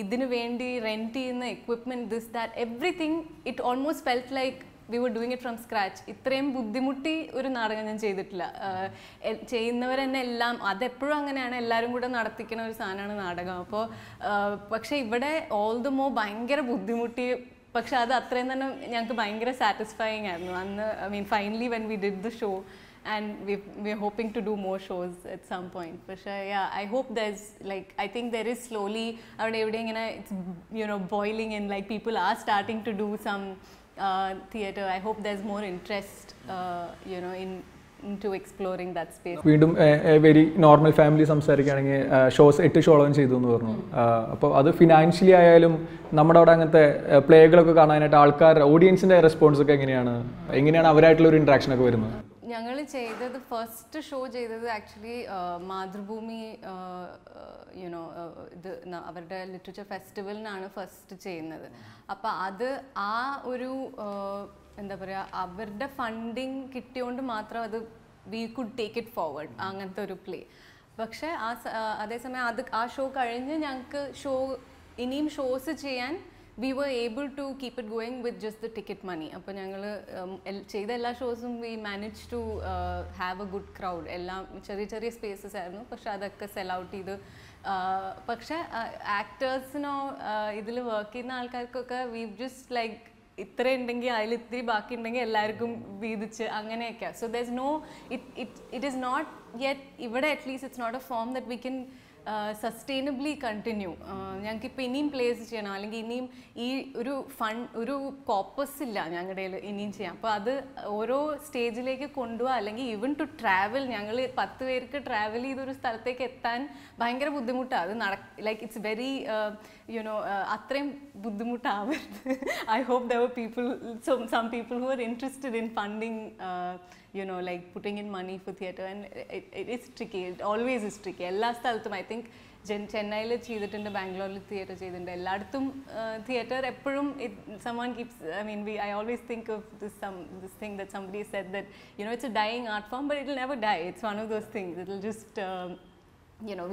ഇതിന് വേണ്ടി റെൻറ്റ് ചെയ്യുന്ന equipment this that everything it almost felt like we were doing it from scratch. ഇത്രയും ബുദ്ധിമുട്ടി ഒരു നാടകം ഞാൻ ചെയ്തിട്ടില്ല. ചെയ്യുന്നവർ തന്നെ എല്ലാം അതെപ്പോഴും അങ്ങനെയാണ്, എല്ലാവരും കൂടെ നടത്തിക്കുന്ന ഒരു സാധനമാണ് നാടകം. അപ്പോൾ പക്ഷേ ഇവിടെ ഓൾ ദ മോർ ഭയങ്കര ബുദ്ധിമുട്ടി, പക്ഷെ അത് അത്രയും തന്നെ ഞങ്ങൾക്ക് ഭയങ്കര സാറ്റിസ്ഫൈയിങ് ആയിരുന്നു അന്ന്. I mean finally when we did the show and we're hoping to do more shows at some point. But yeah, I hope there's like I think there is slowly it's boiling in, like people are starting to do some theatre. I hope there's more interest into exploring that space. വീണ്ടും very normal family സംസാരിക്കുകയാണെങ്കിൽ shows 8 ഷോളം ചെയ്തു എന്ന് പറഞ്ഞു. അപ്പോൾ അത് financially ആയാലും നമ്മുടെ അവിടെ അങ്ങനത്തെ പ്ലേകളൊക്കെ കാണാനായിട്ട് ആൾക്കാർ ഓഡിയൻസിൻ്റെ റെസ്പോൺസ് ഒക്കെ എങ്ങനെയാണ് അവരായിട്ടുള്ള ഒരു ഇൻട്രാക്ഷൻ ഒക്കെ വരുന്നത്? ഞങ്ങൾ ചെയ്തത് ഫസ്റ്റ് ഷോ ചെയ്തത് ആക്ച്വലി മാതൃഭൂമി ഇത് അവരുടെ ലിറ്ററേച്ചർ ഫെസ്റ്റിവലിനാണ് ഫസ്റ്റ് ചെയ്യുന്നത്. അപ്പോൾ അത് ആ ഒരു എന്താ പറയുക അവരുടെ ഫണ്ടിങ് കിട്ടിയോണ്ട് മാത്രം അത് we could take it forward അങ്ങനത്തെ ഒരു പ്ലേ. പക്ഷേ അതേസമയം ആ ഷോ കഴിഞ്ഞ് ഞങ്ങൾക്ക് ഇനിയും ഷോസ് ചെയ്യാൻ we were able to keep it going with just the ticket money. അപ്പോൾ ഞങ്ങൾ ചെയ്ത എല്ലാ ഷോസും we managed to have a good crowd. എല്ലാം ചെറിയ ചെറിയ സ്പേസസ് ആയിരുന്നു, പക്ഷെ അതൊക്കെ സെൽ ഔട്ട് ചെയ്ത്. പക്ഷെ ആക്ടേഴ്സിനോ ഇതിൽ വർക്ക് ചെയ്യുന്ന ആൾക്കാർക്കൊക്കെ we just like ഇത്ര ഉണ്ടെങ്കിൽ അതിൽ ഇത്തിരി ബാക്കി ഉണ്ടെങ്കിൽ എല്ലാവർക്കും വീതിച്ച് അങ്ങനെയൊക്കെ. So there is no it is not yet ഇവിടെ at least it's not a form that we can sustainably continue. ഞങ്ങൾക്കിപ്പോൾ ഇനിയും പ്ലേസ് ചെയ്യണം, അല്ലെങ്കിൽ ഇനിയും ഈ ഒരു കോപ്പസ് ഇല്ല ഞങ്ങളുടെ ഇനിയും ചെയ്യാം. അപ്പോൾ അത് ഓരോ സ്റ്റേജിലേക്ക് കൊണ്ടുപോകുക, അല്ലെങ്കിൽ ഈവൻ ടു ട്രാവൽ, ഞങ്ങൾ 10 പേർക്ക് ട്രാവൽ ചെയ്തൊരു സ്ഥലത്തേക്ക് എത്താൻ ഭയങ്കര ബുദ്ധിമുട്ടാണ്. അത് ലൈക്ക് ഇറ്റ്സ് വെരി അത്രയും ബുദ്ധിമുട്ടാവരുത്. I hope there were some people who are interested in funding like putting in money for theatre, and it is tricky. It always is tricky. എല്ലാ സ്ഥലത്തും ഐ തിങ്ക് ചെന്നൈയിൽ ചെയ്തിട്ടുണ്ട്, ബാംഗ്ലൂരിൽ തിയേറ്റർ ചെയ്തിട്ടുണ്ട്, എല്ലായിടത്തും theatre എപ്പോഴും someone keeps I always think of this thing that somebody said that it's a dying art form, but it will never die. It's one of those things. It will just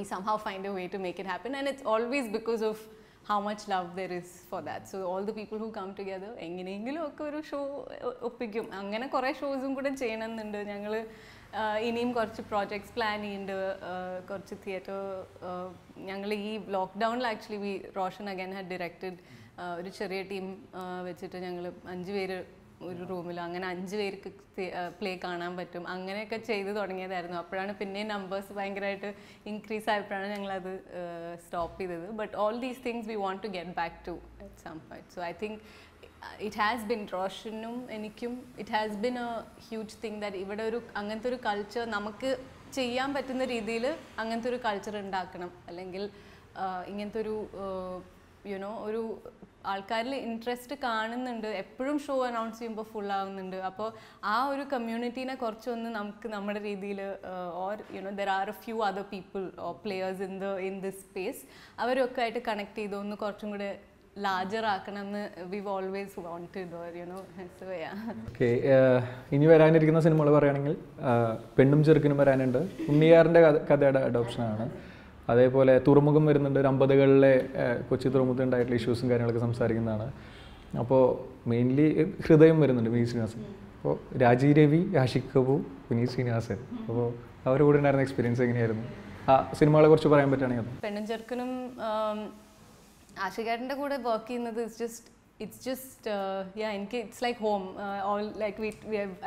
we somehow find a way to make it happen, and it's always because of how much love there is for that. So all the people who come together എങ്ങനെയെങ്കിലും ഒക്കെ ഒരു show ഒപ്പിക്കും. അങ്ങനെ കുറേ ഷോസും കൂടെ ചെയ്യണമെന്നുണ്ട് ഞങ്ങൾ. ഇനിയും കുറച്ച് പ്രോജക്ട്സ് പ്ലാൻ ചെയ്യുന്നുണ്ട്, കുറച്ച് തിയേറ്റർ. ഞങ്ങൾ ഈ ലോക്ക്ഡൗണിൽ actually Roshan again had directed ഒരു ചെറിയ ടീം വെച്ചിട്ട് ഞങ്ങൾ 5 പേര് ഒരു റൂമിൽ, അങ്ങനെ 5 പേർക്ക് പ്ലേ കാണാൻ പറ്റും, അങ്ങനെയൊക്കെ ചെയ്ത് തുടങ്ങിയതായിരുന്നു. അപ്പോഴാണ് പിന്നെ നമ്പേഴ്സ് ഭയങ്കരമായിട്ട് ഇൻക്രീസ് ആയപ്പോഴാണ് ഞങ്ങളത് സ്റ്റോപ്പ് ചെയ്തത്. But all these things we want to get back to at some point. So I think it has been റോഷനും എനിക്കും it has been a huge thing that ഇവിടെ അങ്ങനത്തെ ഒരു കൾച്ചർ നമുക്ക് ചെയ്യാൻ പറ്റുന്ന രീതിയിൽ അങ്ങനത്തെ ഒരു കൾച്ചർ ഉണ്ടാക്കണം. അല്ലെങ്കിൽ ഇങ്ങനത്തെ ഒരു ഒരു ആൾക്കാരിൽ ഇൻട്രസ്റ്റ് കാണുന്നുണ്ട്, എപ്പോഴും ഷോ അനൗൺസ് ചെയ്യുമ്പോൾ ഫുൾ ആവുന്നുണ്ട്. അപ്പോൾ ആ ഒരു കമ്മ്യൂണിറ്റീനെ കുറച്ചൊന്ന് നമുക്ക് നമ്മുടെ രീതിയിൽ or there are a few other people or players in this space, അവരൊക്കെ ആയിട്ട് കണക്ട് ചെയ്തൊന്ന് കുറച്ചും കൂടെ ലാർജർ ആക്കണമെന്ന് we've always wanted, or you know, so yeah. Okay, ഇനി വരാനിരിക്കുന്ന സിനിമകൾ പറയുകയാണെങ്കിൽ പെണ്ണും ചെറുക്കനും വരാനുണ്ട്, ഉണ്ണിയാറിൻ്റെ കഥയുടെ അഡോപ്ഷനാണ്, അതേപോലെ തുറമുഖം വരുന്നുണ്ട്, ഒരു 50കളിലെ കൊച്ചി തുറമുഖത്തിൽ ഉണ്ടായിട്ടുള്ള ഇഷ്യൂസും കാര്യങ്ങളൊക്കെ സംസാരിക്കുന്നതാണ്. അപ്പോൾ മെയിൻലി ഹൃദയം വരുന്നുണ്ട് വിനീത് ശ്രീനിവാസൻ. അപ്പോൾ രാജീവ് രവി, ആഷിഖ് കപൂർ, വിനീത് ശ്രീനിവാസൻ. അപ്പോൾ അവരുടെ കൂടെ ഉണ്ടായിരുന്ന എക്സ്പീരിയൻസ് എങ്ങനെയായിരുന്നു? ആ സിനിമകളെ കുറിച്ച് പറയാൻ പറ്റുകയാണെങ്കിൽ പെണ്ണും ചെറുക്കനും ആഷിഖേട്ടൻ്റെ കൂടെ വർക്ക് ചെയ്യുന്നത് it's just yeah, it's like home. All like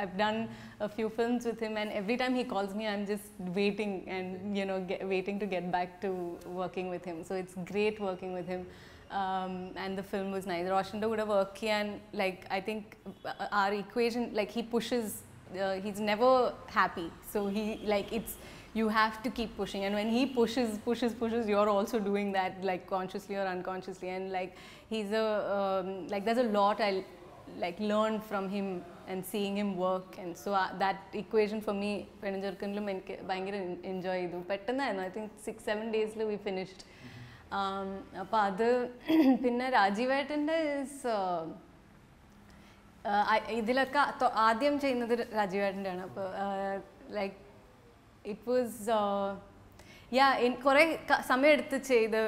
I've done a few films with him, and every time he calls me I'm just waiting and you know waiting to get back to working with him. So it's great working with him. And the film was nice. Roshande kuda work kiyan, like I think our equation, like he pushes, he's never happy, so he like you have to keep pushing, and when he pushes, you're also doing that, like consciously or unconsciously, and like he's like there's a lot I like learned from him and seeing him work, and so that equation for me പെണ്ണും ചെറുക്കനിലും എനിക്ക് ഭയങ്കര enjoy ചെയ്തു. പെട്ടെന്നായിരുന്നു, I think 6-7 days we finished. അപ്പോൾ അത് പിന്നെ രാജീവേട്ടൻ്റെ ഇതിലൊക്കെ ആദ്യം ചെയ്യുന്നത് രാജീവേട്ടൻ്റെയാണ്. അപ്പോൾ ലൈക്ക് ഇറ്റ് വാസ് കുറേ സമയമെടുത്ത് ചെയ്ത്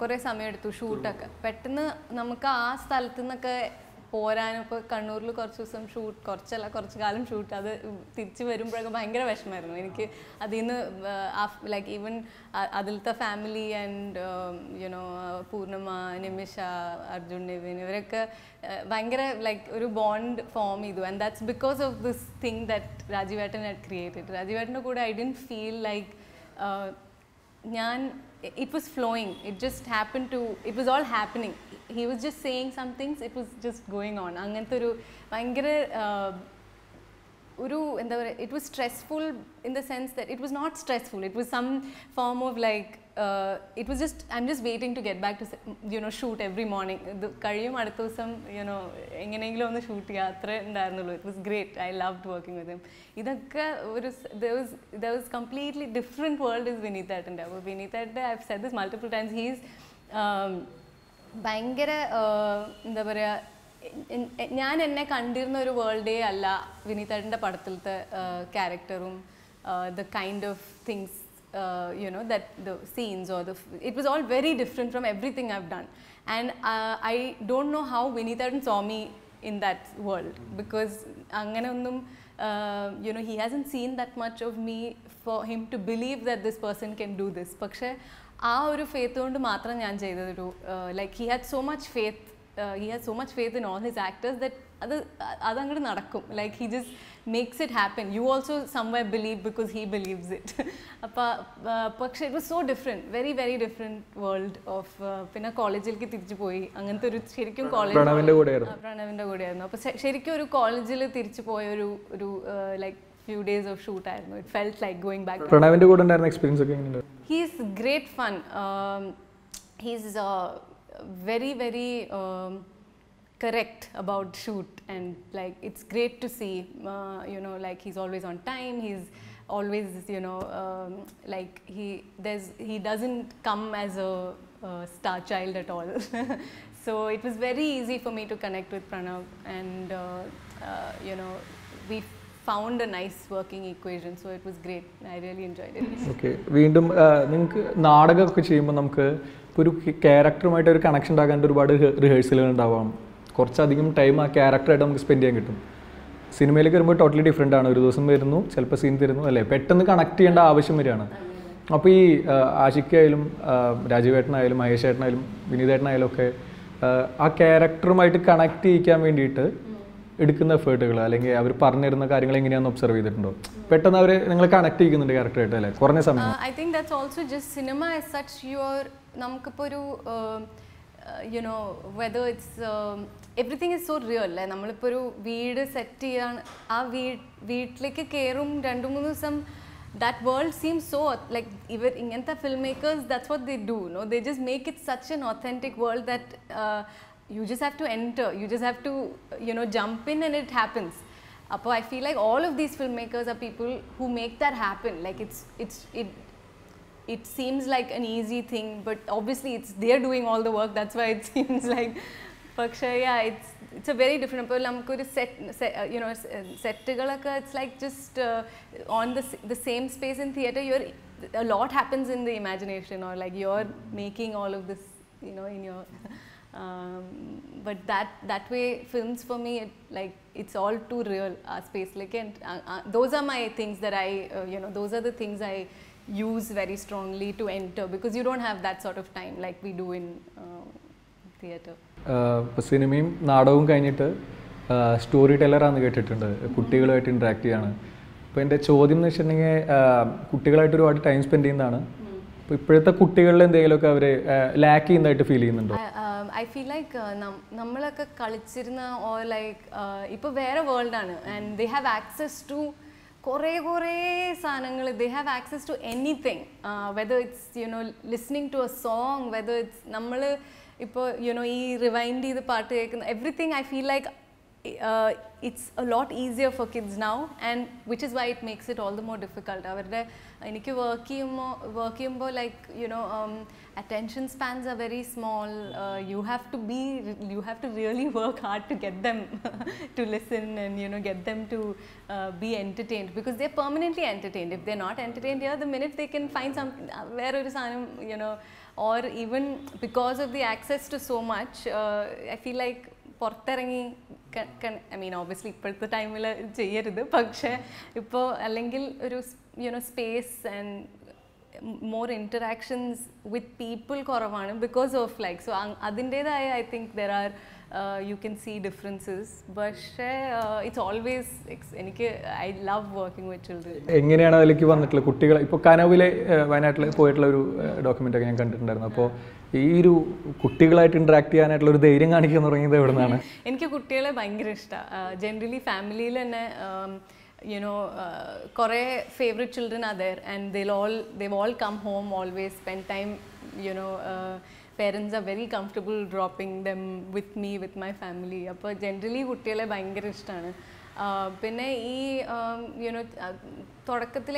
കുറേ സമയമെടുത്തു ഷൂട്ടൊക്കെ. പെട്ടെന്ന് നമുക്ക് ആ സ്ഥലത്തു നിന്നൊക്കെ പോരാനും, ഇപ്പോൾ കണ്ണൂരിൽ കുറച്ച് ദിവസം ഷൂട്ട്, കുറച്ച് കാലം ഷൂട്ട്, അത് തിരിച്ച് വരുമ്പോഴൊക്കെ ഭയങ്കര വിഷമമായിരുന്നു എനിക്ക്. അതിൽ നിന്ന് ലൈക്ക് ഈവൻ അതിലത്തെ family and you know Poornima, Nimisha, Arjun, Nivin, ഇവരൊക്കെ ഭയങ്കര ലൈക്ക് ഒരു ബോണ്ട് ഫോം ചെയ്തു. And that's because of this thing that രാജീവേട്ടൻ ഹാഡ് ക്രിയേറ്റഡ്. രാജീവേട്ടൻ്റെ കൂടെ I didn't feel like it was flowing, it just happened to, it was all happening, he was just saying some things, it was just going on. അങ്ങനത്തെ ഒരു ഭയങ്കര ഒരു എന്താ പറയുക, it was stressful in the sense that it was not stressful, it was some form of like it was just, I'm just waiting to get back to you know shoot every morning. ഇത് കഴിയും അടുത്ത ദിവസം you know എങ്ങനെയെങ്കിലും ഒന്ന് shoot ചെയ്യുക, അത്രേ ഉണ്ടായിരുന്നുള്ളൂ. It was great, I loved working with him. ഇതൊക്കെ ഒരു there was completely different world is വിനീതേട്ടൻ്റെ. അപ്പോൾ വിനീതേട്ടൻ്റെ I've said this multiple times, he's ഭയങ്കര എന്താ പറയുക, ഞാൻ എന്നെ കണ്ടിരുന്ന ഒരു വേൾഡേ അല്ല വിനീതേട്ടൻ്റെ പടത്തിലത്തെ ക്യാരക്ടറും the kind of things you know that the scenes or it was all very different from everything I've done, and I don't know how Vinithadan saw me in that world, because angane onnum you know he hasn't seen that much of me for him to believe that this person can do this. പക്ഷേ ആ ഒരു faith കൊണ്ട് മാത്രം ഞാൻ ചെയ്തൊരു like he had so much faith in all his actors that അതങ്ങോട്ട് നടക്കും. Like he just makes it happen. You also somewhere believe because he believes it. അപ്പോൾ പക്ഷേ it was so different, very very different world of പിന്നെ കോളേജിലേക്ക് തിരിച്ചു പോയി. അങ്ങനത്തെ ഒരു ശരിക്കും കോളേജ് പ്രണവിൻ്റെ കൂടെയായിരുന്നു. അപ്പോൾ ശരിക്കും ഒരു കോളേജിൽ തിരിച്ചു പോയ ഒരു like few days of shoot ആയിരുന്നു. It felt like going back. പ്രണവിൻ്റെ കൂടെ ഉണ്ടായിരുന്ന എക്സ്പീരിയൻസ് ഒക്കെ എങ്ങനെയുണ്ട്? He is great fun. He's very very correct about shoot, and like it's great to see you know like he's always on time, he's always you know like he doesn't come as a star child at all. So it was very easy for me to connect with Pranav, and you know we found a nice working equation, so it was great. I really enjoyed it. Okay, വീണ്ടും നിങ്ങൾക്ക് നാടകമൊക്കെ ചെയ്യുമ്പോൾ നമുക്ക് ഒരു ക്യാരക്ടറുമായിട്ട് ഒരു connection ഉണ്ടാക്കാൻ ഒരുപാട് റിഹേഴ്സലുകൾ ഉണ്ടാവാം, കുറച്ചധികം ടൈം ആ ക്യാരക്ടറായിട്ട് നമുക്ക് സ്പെൻഡ് ചെയ്യാൻ കിട്ടും. സിനിമയിലേക്ക് വരുമ്പോൾ ടോട്ടലി ഡിഫറെൻ്റ് ആണ്. ഒരു ദിവസം വരുന്നു, ചിലപ്പോൾ സീൻ തരുന്നു, അല്ലേ, പെട്ടെന്ന് കണക്ട് ചെയ്യേണ്ട ആവശ്യം വരികയാണ്. അപ്പോൾ ഈ ആഷിക്കായാലും രാജീവേട്ടനായാലും മഹേഷേട്ടനായാലും വിനീതേട്ടനായാലും ഒക്കെ ആ ക്യാരക്ടറുമായിട്ട് കണക്ട് ചെയ്യിക്കാൻ വേണ്ടിയിട്ട് എടുക്കുന്ന എഫേർട്ടുകൾ അല്ലെങ്കിൽ അവർ പറഞ്ഞിരുന്ന കാര്യങ്ങൾ എങ്ങനെയാണെന്ന് ഒബ്സർവ് ചെയ്തിട്ടുണ്ടോ? പെട്ടെന്ന് അവർ നിങ്ങൾ കണക്ട് ചെയ്യുന്നുണ്ട് ക്യാരക്ടറായിട്ട്, അല്ലേ, കുറഞ്ഞ സമയം? I think that's also just cinema as such. നമുക്കിപ്പോൾ ഒരു you know whether it's everything is so real. നമ്മളിപ്പോൾ ഒരു വീട് സെറ്റ് ചെയ്യാൻ, ആ വീട്ടിലേക്ക് കയറും 2-3 ദിവസം, that world seems so like even inganta filmmakers, that's what they do, no, they just make it such an authentic world that you just have to enter, you just have to you know jump in and it happens. Appo I feel like all of these filmmakers are people who make that happen. Like it seems like an easy thing, but obviously they're doing all the work, that's why it seems like. പക്ഷേ yeah, it's a very different. അപ്പോൾ നമുക്കൊരു സെറ്റുകളൊക്കെ it's like just on the same space in theatre, a lot happens in the imagination, or like you're making all of this, in your but that way films for me, it's all too real, space like, and those are my things that I those are the things I use very strongly to enter, because you don't have that sort of time like we do in theatre. ഇപ്പോൾ സിനിമയും നാടകവും കഴിഞ്ഞിട്ട് story ടെല്ലറാണെന്ന് കേട്ടിട്ടുണ്ട്, കുട്ടികളുമായിട്ട് interact ചെയ്യാണ്. അപ്പോൾ എൻ്റെ ചോദ്യം എന്ന് വെച്ചിട്ടുണ്ടെങ്കിൽ കുട്ടികളായിട്ട് ഒരുപാട് ടൈം സ്പെൻഡ് ചെയ്യുന്നതാണ്. അപ്പോൾ ഇപ്പോഴത്തെ കുട്ടികളിൽ എന്തെങ്കിലുമൊക്കെ അവർ ലാക്ക് ചെയ്യുന്നതായിട്ട് ഫീൽ ചെയ്യുന്നുണ്ടോ? ഐ ഫീൽ ലൈക്ക് നമ്മളൊക്കെ കളിച്ചിരുന്ന ഓർ ലൈക്ക് ഇപ്പോൾ വേറെ വേൾഡാണ്, and they have access to കുറേ സാധനങ്ങൾ. They have access to anything, whether it's listening to a song, whether it's നമ്മൾ ഇപ്പോൾ ഈ റിവൈൻഡ് ചെയ്ത് പാട്ട് കേൾക്കുന്ന everything. I feel like it's a lot easier for kids now, and which is why it makes it all the more difficult. അവരുടെ എനിക്ക് work ചെയ്യുമ്പോൾ like attention spans are very small. You have to really work hard to get them to listen and get them to be entertained, because they're permanently entertained. If they're not entertained here, the minute they can find some where oru sanam or even because of the access to so much, I feel like പുറത്തിറങ്ങി I mean obviously ഇപ്പോഴത്തെ ടൈമിൽ ചെയ്യരുത്, പക്ഷേ ഇപ്പോൾ അല്ലെങ്കിൽ ഒരു space and more interactions with people കുറവാണ് because of like. So അതിൻ്റേതായ I think there are you can see differences, പക്ഷേ it's always എനിക്ക് I love working with children. എങ്ങനെയാണ് അതിലേക്ക് വന്നിട്ടുള്ളത് കുട്ടികൾ? ഇപ്പോൾ കനവിലെ വയനാട്ടിൽ പോയിട്ടുള്ള ഒരു ഡോക്യുമെൻ്റൊക്കെ ഞാൻ കണ്ടിട്ടുണ്ടായിരുന്നു. അപ്പോൾ ഈ ഒരു കുട്ടികളായിട്ട് ഇൻട്രാക്ട് ചെയ്യാനായിട്ടുള്ള ഒരു ധൈര്യം കാണിക്കാൻ തുടങ്ങിയത് എവിടെ നിന്നാണ്? എനിക്ക് കുട്ടികളെ ഭയങ്കര ഇഷ്ടമാണ്. ജനറലി ഫാമിലിയിൽ തന്നെ കുറേ favourite children are there, and they've all come home, always spend time, parents are very comfortable dropping them with me, with my family. അപ്പോൾ ജനറലി കുട്ടികളെ ഭയങ്കര ഇഷ്ടമാണ്. പിന്നെ ഈ തുടക്കത്തിൽ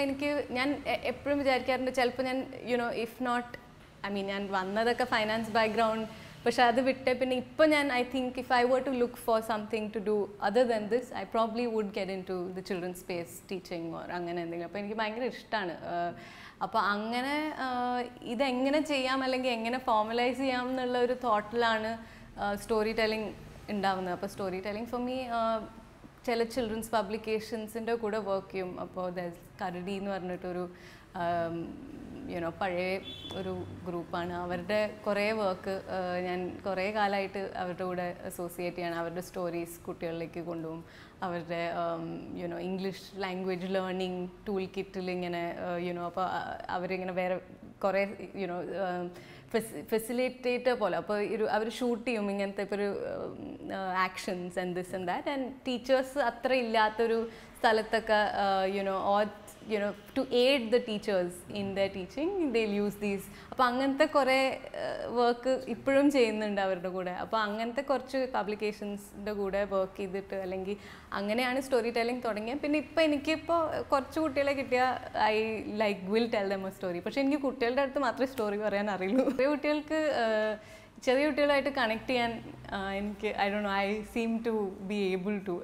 ഞാൻ എപ്പോഴും വിചാരിക്കാറുണ്ട് ചിലപ്പോൾ ഞാൻ ഇഫ് നോട്ട് ഞാൻ വന്നതൊക്കെ ഫൈനാൻസ് ബാക്ക്ഗ്രൗണ്ട്, പക്ഷെ അത് വിട്ട് പിന്നെ ഇപ്പോൾ ഞാൻ I think if I were to look for something to do other than this, I probably would get in to the children space teaching or അങ്ങനെ എന്തെങ്കിലും. അപ്പോൾ എനിക്ക് ഭയങ്കര ഇഷ്ടമാണ്. അപ്പോൾ അങ്ങനെ ഇതെങ്ങനെ ചെയ്യാം അല്ലെങ്കിൽ എങ്ങനെ ഫോർമലൈസ് ചെയ്യാം എന്നുള്ള ഒരു തോട്ടിലാണ് സ്റ്റോറി ടെല്ലിംഗ് ഉണ്ടാവുന്നത്. അപ്പോൾ സ്റ്റോറി ടെല്ലിംഗ് ഫോർ മീ ചില ചിൽഡ്രൻസ് പബ്ലിക്കേഷൻസിൻ്റെ കൂടെ വർക്ക് ചെയ്യും. അപ്പോൾ കരടി എന്ന് പറഞ്ഞിട്ടൊരു പഴയ ഒരു ഗ്രൂപ്പാണ്. അവരുടെ കുറേ വർക്ക് ഞാൻ കുറേ കാലമായിട്ട് അവരുടെ കൂടെ അസോസിയേറ്റ് ചെയ്യണം. അവരുടെ സ്റ്റോറീസ് കുട്ടികളിലേക്ക് കൊണ്ടുപോകും. അവരുടെ ഇംഗ്ലീഷ് ലാംഗ്വേജ് ലേണിംഗ് ടൂൾ കിറ്റിൽ ഇങ്ങനെ അപ്പോൾ അവരിങ്ങനെ വേറെ കുറേ ഫെസിലിറ്റേറ്റർ പോലെ അപ്പോൾ അവർ ഷൂട്ട് ചെയ്യും ഇങ്ങനത്തെ ഇപ്പോൾ ഒരു actions and this and that. And teachers അത്ര ഇല്ലാത്തൊരു സ്ഥലത്തൊക്കെ to aid the teachers in their teaching, they'll use these. അപ്പോൾ അങ്ങനത്തെ കുറേ വർക്ക് ഇപ്പോഴും ചെയ്യുന്നുണ്ട് അവരുടെ കൂടെ. അപ്പോൾ അങ്ങനത്തെ കുറച്ച് പബ്ലിക്കേഷൻസിൻ്റെ കൂടെ വർക്ക് ചെയ്തിട്ട് അല്ലെങ്കിൽ അങ്ങനെയാണ് സ്റ്റോറി ടെല്ലിംഗ് തുടങ്ങിയത്. പിന്നെ ഇപ്പോൾ എനിക്കിപ്പോൾ കുറച്ച് കുട്ടികളെ കിട്ടിയാൽ I will tell them a story. പക്ഷേ എനിക്ക് കുട്ടികളുടെ അടുത്ത് മാത്രമേ സ്റ്റോറി പറയാൻ അറിയുള്ളൂ. ചെറിയ കുട്ടികളായിട്ട് കണക്ട് ചെയ്യാൻ എനിക്ക് I don't know, I seem to be able to.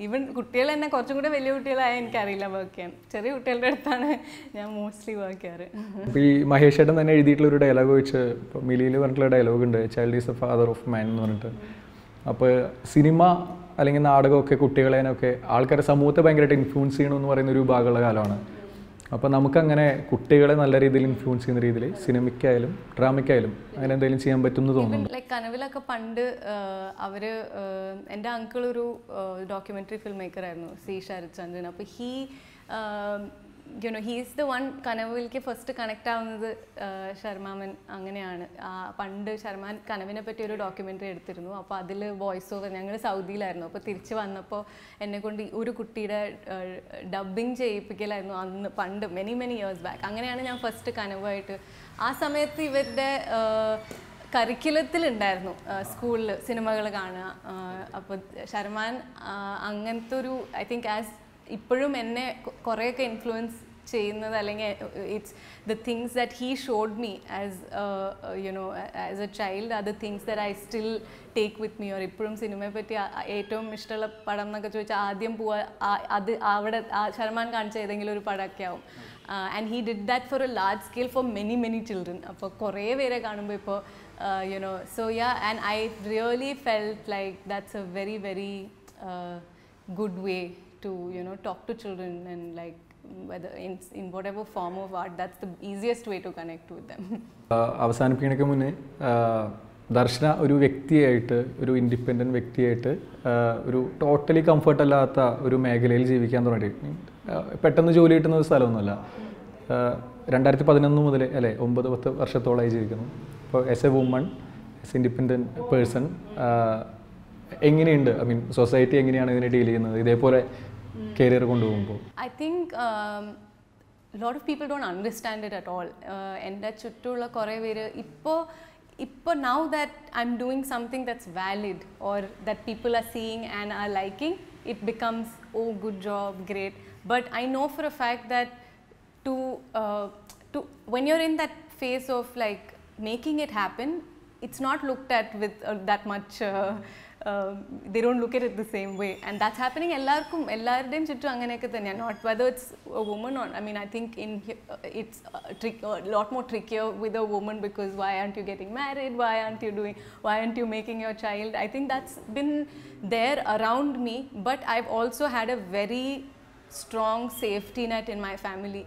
Even കുട്ടികൾ തന്നെ കുറച്ചും കൂടെ വലിയ കുട്ടികളായാൽ എനിക്കറിയില്ല വർക്ക് ചെയ്യാൻ. ചെറിയ കുട്ടികളുടെ അടുത്താണ് ഞാൻ മോസ്റ്റ്ലി വർക്ക് ചെയ്യാറ്. ഇപ്പോൾ ഈ മഹേഷ് ഏട്ടൻ തന്നെ എഴുതിയിട്ടുള്ളൊരു ഡയലോഗ് വെച്ച് ഇപ്പോൾ മിലിയിൽ പറഞ്ഞിട്ടുള്ള ഡയലോഗ് ഉണ്ട്, child is A father of മാൻ എന്ന് പറഞ്ഞിട്ട്. അപ്പോൾ സിനിമ അല്ലെങ്കിൽ നാടകമൊക്കെ കുട്ടികളെയൊക്കെ ആൾക്കാരെ സമൂഹത്തെ ഭയങ്കരമായിട്ട് ഇൻഫ്ലുവൻസ് ചെയ്യണമെന്ന് പറയുന്ന ഒരു ഭാഗമുള്ള കാലമാണ്. അപ്പോൾ നമുക്കങ്ങനെ കുട്ടികളെ നല്ല രീതിയിൽ ഇൻഫ്ലുവൻസ് ചെയ്യുന്ന രീതിയിൽ സിനിമയ്ക്കായാലും ഡ്രാമയ്ക്കായാലും അങ്ങനെ എന്തെങ്കിലും ചെയ്യാൻ പറ്റുമെന്ന് തോന്നുന്നു. ലൈക്ക് കനവിലൊക്കെ പണ്ട് അവർ എൻ്റെ അങ്കിൾ ഒരു ഡോക്യുമെൻ്ററി ഫിൽം മേക്കർ ആയിരുന്നു, സി ശരത് ചന്ദ്രൻ. അപ്പോൾ ഹീസ് ദ വൺ കനവിലേക്ക് ഫസ്റ്റ് കണക്ട് ആവുന്നത് ശർമാമൻ അങ്ങനെയാണ്. പണ്ട് ശർമാൻ കനവിനെ പറ്റി ഒരു ഡോക്യുമെൻ്ററി എടുത്തിരുന്നു. അപ്പോൾ അതിൽ വോയിസ് ഓവർ, ഞങ്ങൾ സൗദിയിലായിരുന്നു. അപ്പോൾ തിരിച്ച് വന്നപ്പോൾ എന്നെക്കൊണ്ട് ഒരു കുട്ടിയുടെ ഡബ്ബിങ് ചെയ്യിപ്പിക്കലായിരുന്നു അന്ന് പണ്ട് മെനി ഇയേഴ്സ് ബാക്ക്. അങ്ങനെയാണ് ഞാൻ ഫസ്റ്റ് കനവായിട്ട്. ആ സമയത്ത് ഇവരുടെ കരിക്കുലത്തിലുണ്ടായിരുന്നു സ്കൂളിൽ സിനിമകൾ കാണുക. അപ്പോൾ ശർമാൻ അങ്ങനത്തെ ഒരു ഐ തിങ്ക് ആസ് ഇപ്പോഴും എന്നെ കുറേയൊക്കെ ഇൻഫ്ലുവൻസ് ചെയ്യുന്നത് അല്ലെങ്കിൽ it's the things that he showed me as as a child are the things that I still take with me or ഇപ്പോഴും സിനിമയെ പറ്റി ഏറ്റവും ഇഷ്ടമുള്ള പടം എന്നൊക്കെ ചോദിച്ചാൽ ആദ്യം പോവാ അത് അവിടെ സൽമാൻ കാണിച്ച ഏതെങ്കിലും ഒരു പടമൊക്കെ ആവും. And he did that for a large scale for many children. അപ്പോൾ കുറേ പേരെ കാണുമ്പോൾ ഇപ്പോൾ so yeah, and I really felt like that's a very good way to talk to children, and like whether in whatever form of art, that's the easiest way to connect with them. അവസാനിപ്പിക്കുന്നതിന് മുന്നേ ദർശന ഒരു വ്യക്തിയായിട്ട്, ഒരു independent വ്യക്തിയായിട്ട് ഒരു totally comfort അല്ലാത്ത ഒരു മേഖലയിൽ ജീവിക്കാൻ തുടങ്ങി. പെട്ടെന്ന് ജോലി കിട്ടുന്ന ഒരു സ്ഥലമൊന്നുമല്ല. 2011 മുതൽ അല്ലേ 9-10 വർഷത്തോളമായി ജീവിക്കുന്നു. അപ്പോൾ as A woman, as independent person എങ്ങനെയുണ്ട്, ഐ മീൻ സൊസൈറ്റി എങ്ങനെയാണ് ഇതിനെ ഡീൽ ചെയ്യുന്നത് ഇതേപോലെ കരിയർ കൊണ്ടുപോകുമ്പോൾ? I think a lot of people don't understand it at all. എൻ്റെ ചുറ്റുമുള്ള കുറേ പേര് ഇപ്പോൾ now that I'm doing something that's valid or that people are seeing and are liking, it becomes, oh, good job, great. But I know for a fact that to when you're in that phase of like making it happen, it's not looked at with that much they don't look at it the same way, and that's happening ellarudeyum chuttu anganeyekku thanya, not whether it's a woman or, I mean, I think it's a lot more trickier with a woman, because why aren't you getting married, why aren't you making your child? I think that's been there around me, but I've also had a very strong safety net in my family,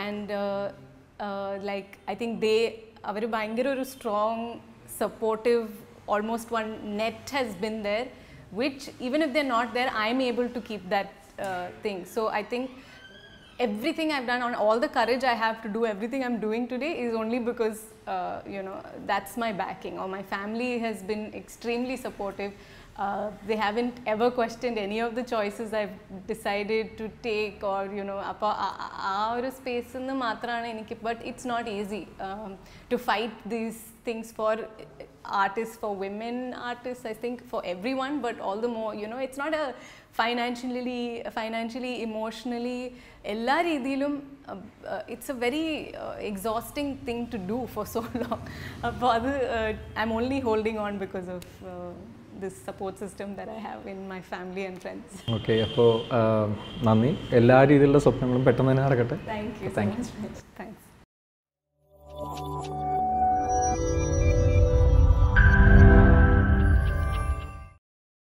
and like I think avaru bhayangara oru strong supportive, almost one net has been there, which even if they're not there, I'm able to keep that thing. So I think everything I've done, on all the courage I have to do everything I'm doing today, is only because that's my backing, or my family has been extremely supportive. They haven't ever questioned any of the choices I've decided to take, or appo aa oru space nu maatrana enikku, but it's not easy to fight these things for artists, for women artists, I think for everyone, but all the more, it's not a financially, emotionally, ella reethilum it's a very exhausting thing to do for so long. I'm only holding on because of this support system that I have in my family and friends. Okay, അപ്പോൾ നന്ദി. എല്ലാ രീതിയിലുള്ള സ്വപ്നങ്ങളും പെട്ടെന്ന് തന്നെ നടക്കട്ടെ. Thank you so much. Thanks.